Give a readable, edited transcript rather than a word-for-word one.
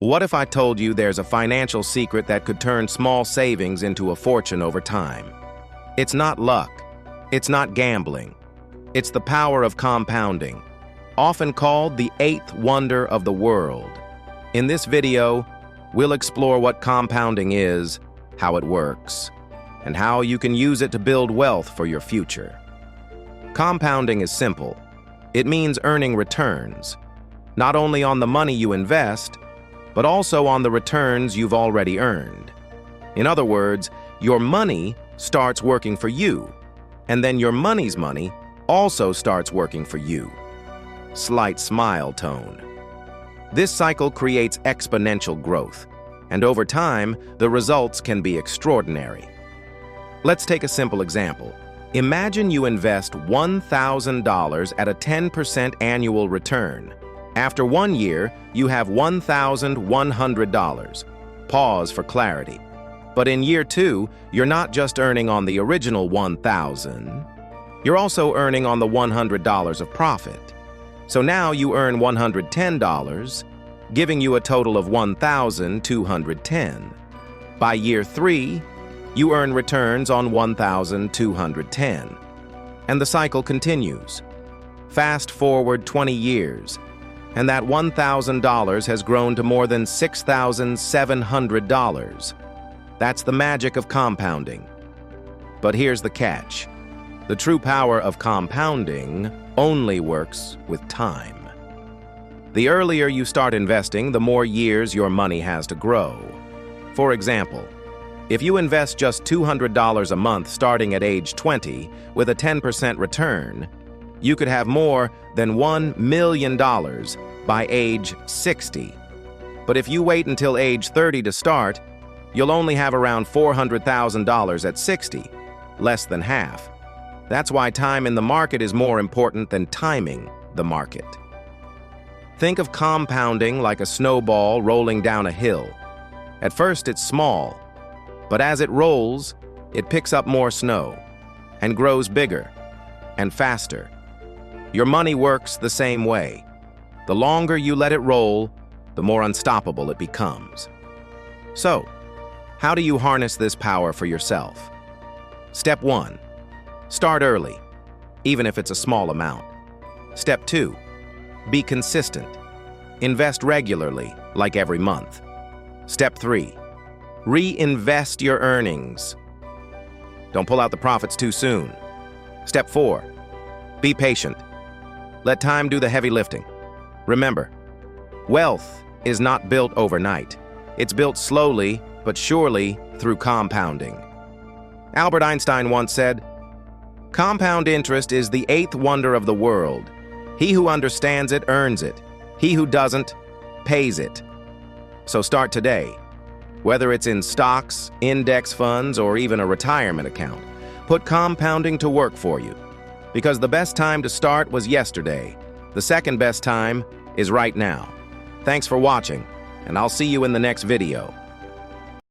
What if I told you there's a financial secret that could turn small savings into a fortune over time? It's not luck. It's not gambling. It's the power of compounding, often called the eighth wonder of the world. In this video, we'll explore what compounding is, how it works, and how you can use it to build wealth for your future. Compounding is simple. It means earning returns, not only on the money you invest, but also on the returns you've already earned. In other words, your money starts working for you, and then your money's money also starts working for you. Slight smile tone. This cycle creates exponential growth, and over time, the results can be extraordinary. Let's take a simple example. Imagine you invest $1,000 at a 10% annual return. After 1 year, you have $1,100. Pause for clarity. But in year 2, you're not just earning on the original $1,000, you're also earning on the $100 of profit. So now you earn $110, giving you a total of $1,210. By year 3, you earn returns on $1,210. And the cycle continues. Fast forward 20 years, and that $1,000 has grown to more than $6,700. That's the magic of compounding. But here's the catch. The true power of compounding only works with time. The earlier you start investing, the more years your money has to grow. For example, if you invest just $200 a month starting at age 20 with a 10% return, you could have more than $1 million by age 60. But if you wait until age 30 to start, you'll only have around $400,000 at 60, less than half. That's why time in the market is more important than timing the market. Think of compounding like a snowball rolling down a hill. At first it's small, but as it rolls, it picks up more snow and grows bigger and faster. Your money works the same way. The longer you let it roll, the more unstoppable it becomes. So, how do you harness this power for yourself? Step 1. Start early, even if it's a small amount. Step 2. Be consistent. Invest regularly, like every month. Step 3. Reinvest your earnings. Don't pull out the profits too soon. Step 4. Be patient. Let time do the heavy lifting. Remember, wealth is not built overnight. It's built slowly but surely through compounding. Albert Einstein once said, "Compound interest is the eighth wonder of the world. He who understands it earns it. He who doesn't pays it." So start today. Whether it's in stocks, index funds, or even a retirement account, put compounding to work for you. Because the best time to start was yesterday. The second best time is right now. Thanks for watching, and I'll see you in the next video.